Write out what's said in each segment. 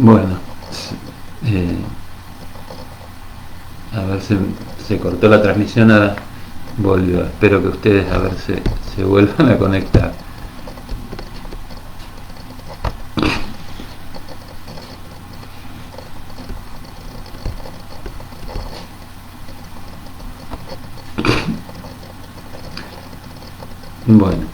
Bueno, eh, a ver, se cortó la transmisión, ahora volvió. Espero que ustedes a ver se vuelvan a conectar. Bueno,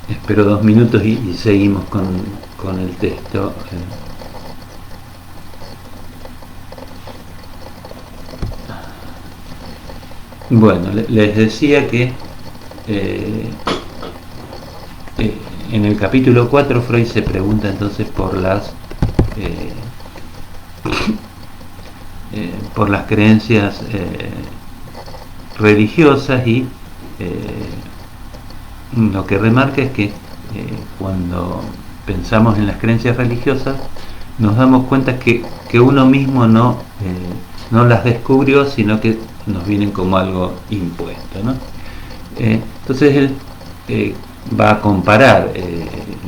espero 2 minutos y seguimos con el texto. Bueno, les decía que en el capítulo 4 Freud se pregunta entonces eh, por las creencias religiosas y lo que remarca es que cuando pensamos en las creencias religiosas nos damos cuenta que uno mismo no las descubrió, sino que nos vienen como algo impuesto, ¿no? Entonces él va a comparar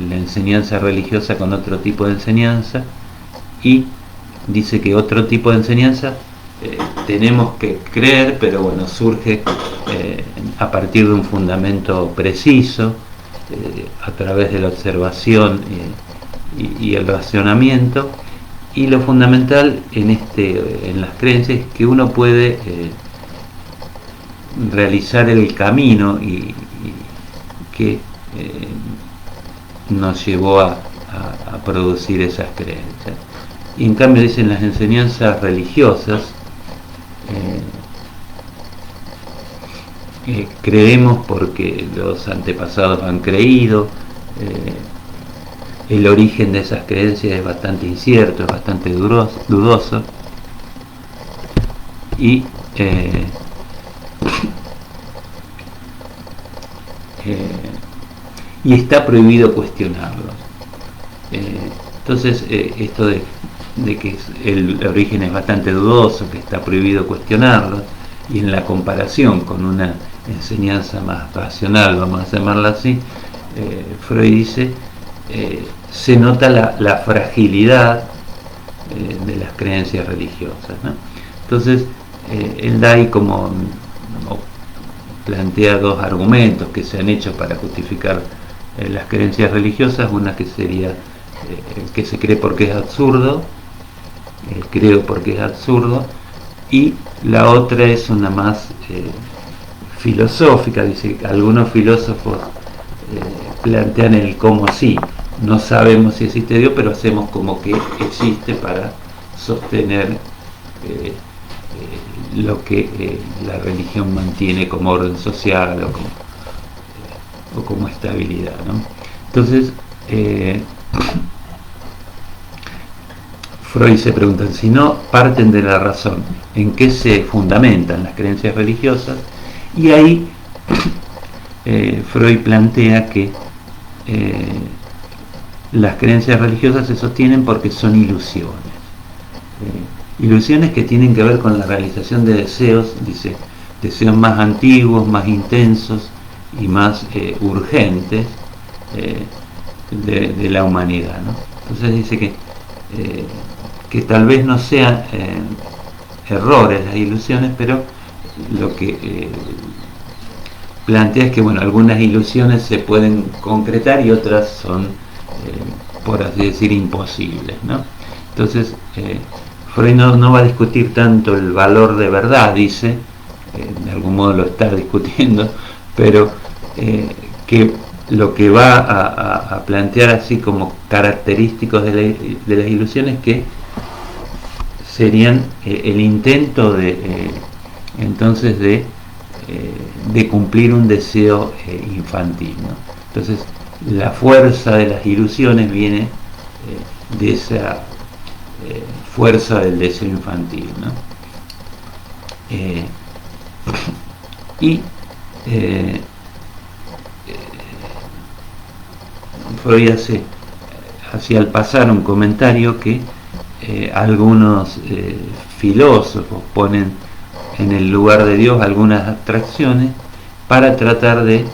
la enseñanza religiosa con otro tipo de enseñanza y dice que otro tipo de enseñanza tenemos que creer, pero bueno, surge a partir de un fundamento preciso, a través de la observación y el racionamiento. Y lo fundamental en las creencias es que uno puede realizar el camino y que nos llevó a producir esas creencias. Y en cambio dicen las enseñanzas religiosas, creemos porque los antepasados han creído, el origen de esas creencias es bastante incierto, es bastante dudoso y está prohibido cuestionarlos. Entonces esto de que el origen es bastante dudoso, que está prohibido cuestionarlos, y en la comparación con una enseñanza más racional, vamos a llamarla así, Freud dice se nota la fragilidad de las creencias religiosas, ¿no? Entonces él da ahí como plantea dos argumentos que se han hecho para justificar las creencias religiosas. Una que sería el que se cree porque es absurdo, el creo porque es absurdo, y la otra es una más filosófica. Dice que algunos filósofos plantean el cómo sí, no sabemos si existe Dios, pero hacemos como que existe para sostener lo que la religión mantiene como orden social o como estabilidad, ¿no? Entonces Freud se pregunta, si no parten de la razón, ¿en qué se fundamentan las creencias religiosas? Y ahí Freud plantea que las creencias religiosas se sostienen porque son ilusiones. Ilusiones que tienen que ver con la realización de deseos, dice, deseos más antiguos, más intensos y más urgentes de la humanidad, ¿no? Entonces dice que tal vez no sean errores las ilusiones, pero lo que plantea es que bueno, algunas ilusiones se pueden concretar y otras son, por así decir, imposibles, ¿no? Entonces Freud no va a discutir tanto el valor de verdad, dice, de algún modo lo está discutiendo, pero que lo que va a plantear así como característicos de las ilusiones que serían el intento entonces de cumplir un deseo infantil, ¿no? Entonces la fuerza de las ilusiones viene de esa fuerza del deseo infantil, ¿no? Y Freud hacia al pasar un comentario que algunos filósofos ponen en el lugar de Dios algunas abstracciones para tratar de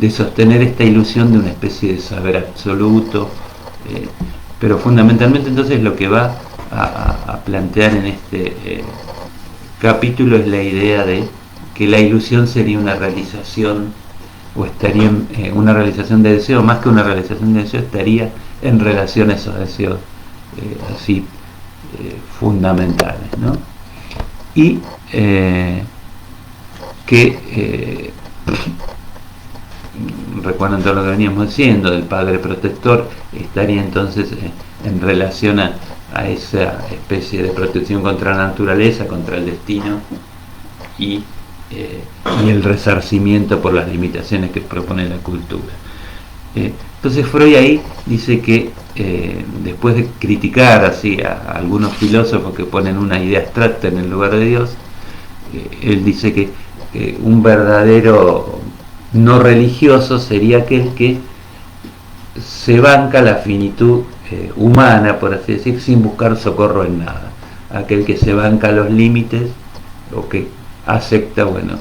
sostener esta ilusión de una especie de saber absoluto, pero fundamentalmente entonces lo que va a plantear en este capítulo es la idea de que la ilusión sería una realización, o estaría en una realización de deseo, más que una realización de deseo, estaría en relación a esos deseos así fundamentales, ¿no? Y recuerdan todo lo que veníamos diciendo del padre protector, estaría entonces en relación a esa especie de protección contra la naturaleza, contra el destino y el resarcimiento por las limitaciones que propone la cultura. Entonces Freud ahí dice que después de criticar así a algunos filósofos que ponen una idea abstracta en el lugar de Dios, él dice que un verdadero no religioso sería aquel que se banca la finitud humana, por así decir, sin buscar socorro en nada. Aquel que se banca los límites o que acepta, bueno,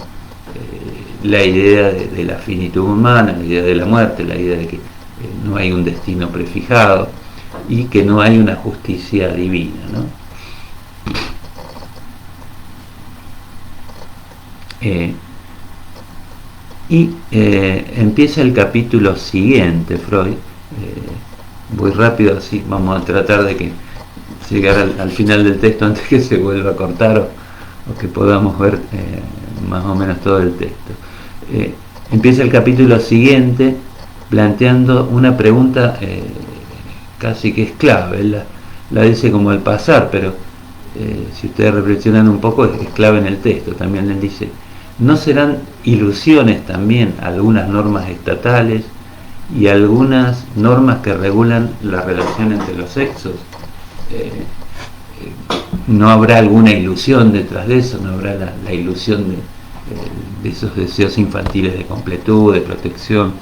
la idea de la finitud humana, la idea de la muerte, la idea de que no hay un destino prefijado y que no hay una justicia divina, ¿no? Empieza el capítulo siguiente, Freud. Voy rápido, así vamos a tratar de que llegar al final del texto antes que se vuelva a cortar o que podamos ver más o menos todo el texto. Empieza el capítulo siguiente planteando una pregunta casi que es clave. Él la dice como al pasar, pero si ustedes reflexionan un poco es clave en el texto. También él dice: ¿no serán ilusiones también algunas normas estatales y algunas normas que regulan la relación entre los sexos? ¿No habrá alguna ilusión detrás de eso? ¿No habrá la ilusión de esos deseos infantiles de completud, de protección?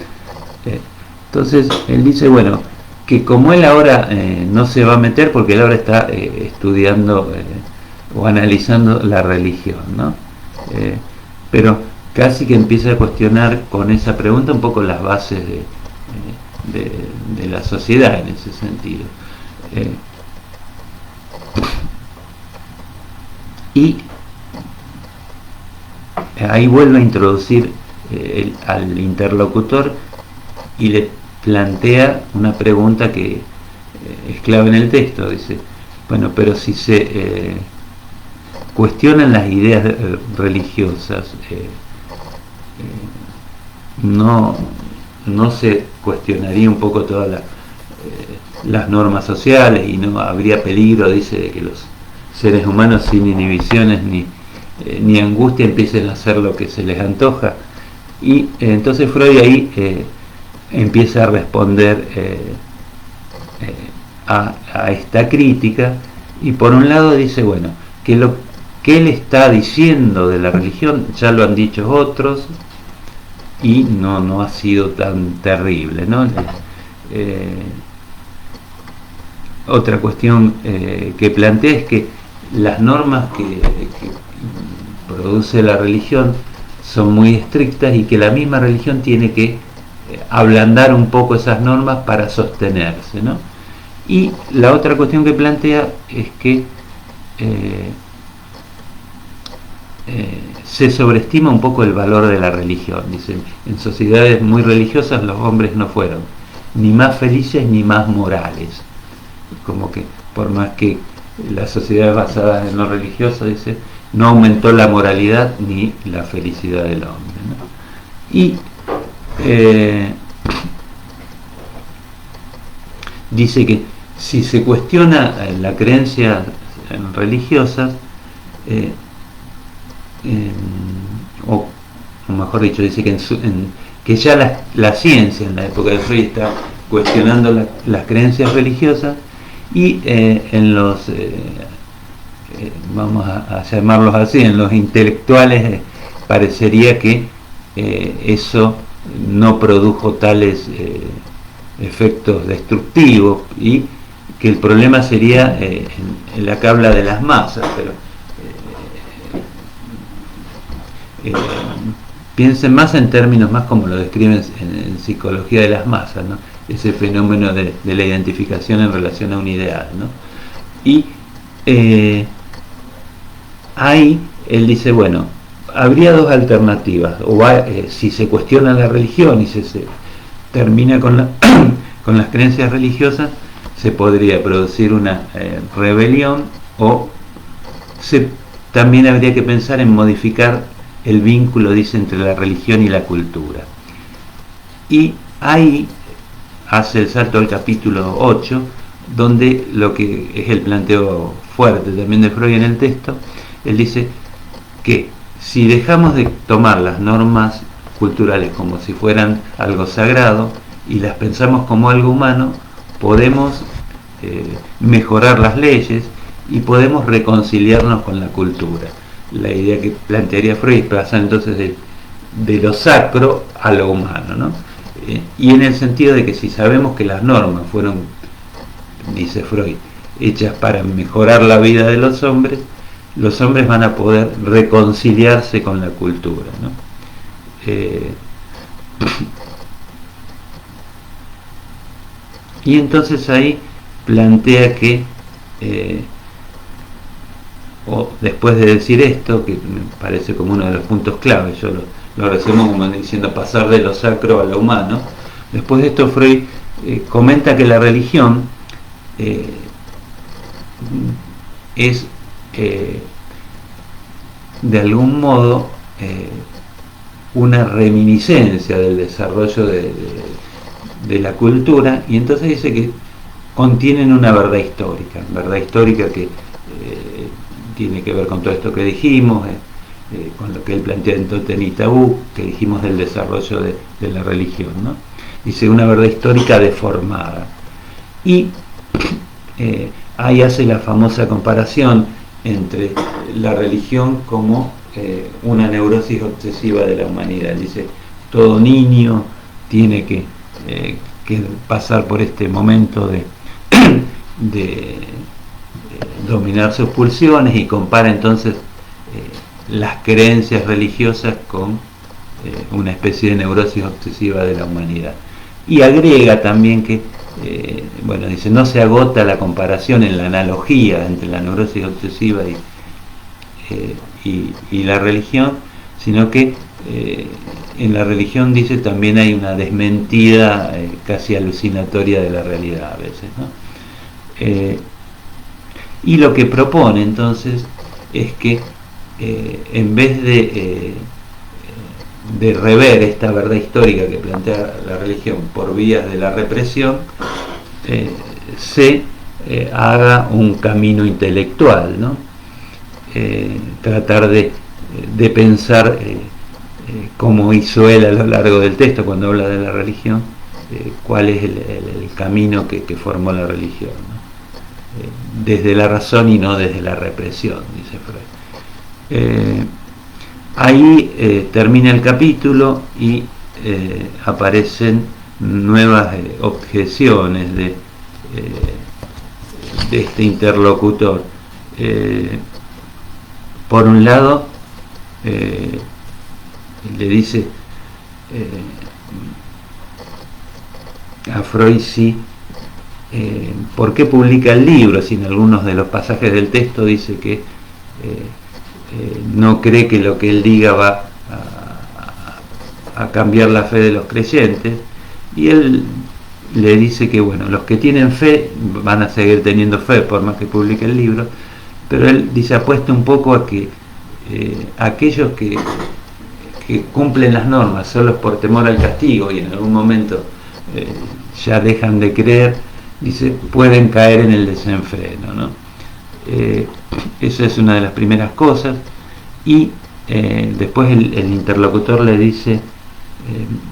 Entonces él dice, bueno, que como él ahora no se va a meter porque él ahora está estudiando o analizando la religión, ¿no? Pero casi que empieza a cuestionar con esa pregunta un poco las bases de la sociedad en ese sentido. Y ahí vuelve a introducir al interlocutor y le plantea una pregunta que es clave en el texto. Dice, bueno, pero si se cuestionan las ideas religiosas, no se cuestionaría un poco todas las normas sociales y no habría peligro, dice, de que los seres humanos sin inhibiciones ni angustia empiecen a hacer lo que se les antoja. Y entonces Freud ahí empieza a responder a esta crítica, y por un lado dice, bueno, que lo que él está diciendo de la religión ya lo han dicho otros y no ha sido tan terrible, ¿no? Otra cuestión que plantea es que las normas que produce la religión son muy estrictas y que la misma religión tiene que ablandar un poco esas normas para sostenerse, ¿no? Y la otra cuestión que plantea es que se sobreestima un poco el valor de la religión. Dicen, en sociedades muy religiosas los hombres no fueron ni más felices ni más morales. Como que por más que las sociedades basadas en lo religioso, dice, no aumentó la moralidad ni la felicidad del hombre, ¿no? Y dice que si se cuestiona la creencia religiosa, o mejor dicho, dice que ya la ciencia en la época de Freud está cuestionando las creencias religiosas, y en los vamos a llamarlos así, en los intelectuales parecería que eso no produjo tales efectos destructivos, y que el problema sería en la que habla de las masas, pero piensen más en términos más como lo describen en psicología de las masas, ¿no? ese fenómeno de la identificación en relación a un ideal, ¿no? Y ahí él dice, bueno, habría dos alternativas, si se cuestiona la religión y se termina con, con las creencias religiosas, se podría producir una rebelión, o también habría que pensar en modificar el vínculo, dice, entre la religión y la cultura. Y ahí hace el salto al capítulo 8, donde lo que es el planteo fuerte también de Freud en el texto. Él dice que si dejamos de tomar las normas culturales como si fueran algo sagrado y las pensamos como algo humano, podemos mejorar las leyes y podemos reconciliarnos con la cultura. La idea que plantearía Freud pasa entonces de lo sacro a lo humano, ¿no? Y en el sentido de que si sabemos que las normas fueron, dice Freud, hechas para mejorar la vida de los hombres van a poder reconciliarse con la cultura, ¿no? Y entonces ahí plantea que después de decir esto, que me parece como uno de los puntos clave, yo lo resumo como diciendo pasar de lo sacro a lo humano. Después de esto Freud comenta que la religión es de algún modo una reminiscencia del desarrollo de la cultura, y entonces dice que contienen una verdad histórica que tiene que ver con todo esto que dijimos, con lo que él plantea en Totem y Tabú, que dijimos del desarrollo de la religión, ¿no? Dice una verdad histórica deformada. Y ahí hace la famosa comparación entre la religión como una neurosis obsesiva de la humanidad. Dice, todo niño tiene que pasar por este momento de dominar sus pulsiones, y compara entonces las creencias religiosas con una especie de neurosis obsesiva de la humanidad. Y agrega también que, bueno, dice, no se agota la comparación en la analogía entre la neurosis obsesiva y la religión, sino que en la religión, dice, también hay una desmentida casi alucinatoria de la realidad a veces, ¿no? Y lo que propone entonces es que en vez de rever esta verdad histórica que plantea la religión por vías de la represión, se haga un camino intelectual, ¿no? Tratar de pensar, como hizo él a lo largo del texto cuando habla de la religión, cuál es el camino que formó la religión, ¿no? Desde la razón y no desde la represión, dice Freud. Ahí termina el capítulo y aparecen nuevas objeciones de este interlocutor. Por un lado, le dice a Freud si ¿por qué publica el libro? Si en algunos de los pasajes del texto dice que no cree que lo que él diga va a cambiar la fe de los creyentes, y él le dice que, bueno, los que tienen fe van a seguir teniendo fe por más que publique el libro, pero él dice, apuesta un poco a que aquellos que cumplen las normas solo por temor al castigo y en algún momento ya dejan de creer, dice, pueden caer en el desenfreno, ¿no? Esa es una de las primeras cosas. Y después el interlocutor le dice,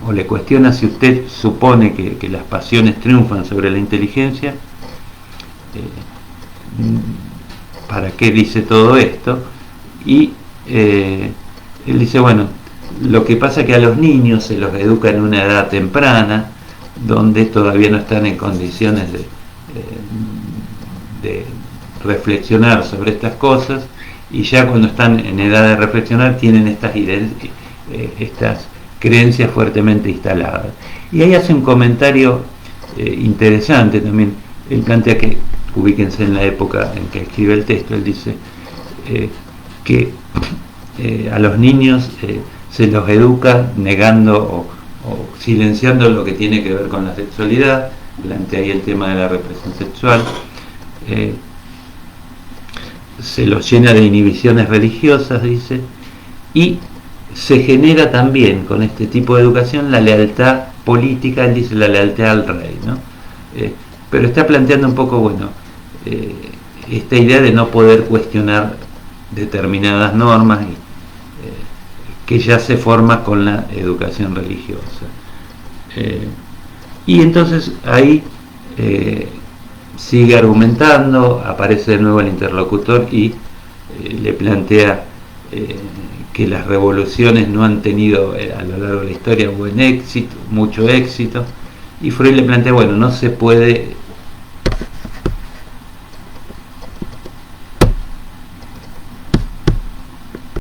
o le cuestiona si usted supone que las pasiones triunfan sobre la inteligencia. ¿Para qué dice todo esto? Y él dice, bueno, lo que pasa es que a los niños se los educa en una edad temprana, donde todavía no están en condiciones de reflexionar sobre estas cosas, y ya cuando están en edad de reflexionar tienen estas creencias fuertemente instaladas. Y ahí hace un comentario interesante también. Él plantea que, ubíquense en la época en que escribe el texto, él dice que a los niños se los educa negando o silenciando lo que tiene que ver con la sexualidad. Plantea ahí el tema de la represión sexual. Se los llena de inhibiciones religiosas, dice, y se genera también con este tipo de educación la lealtad política, él dice la lealtad al rey, ¿no? Pero está planteando un poco, bueno, esta idea de no poder cuestionar determinadas normas que ya se forma con la educación religiosa. Y entonces ahí sigue argumentando, aparece de nuevo el interlocutor y le plantea que las revoluciones no han tenido a lo largo de la historia buen éxito, mucho éxito, y Freud le plantea, bueno, no se puede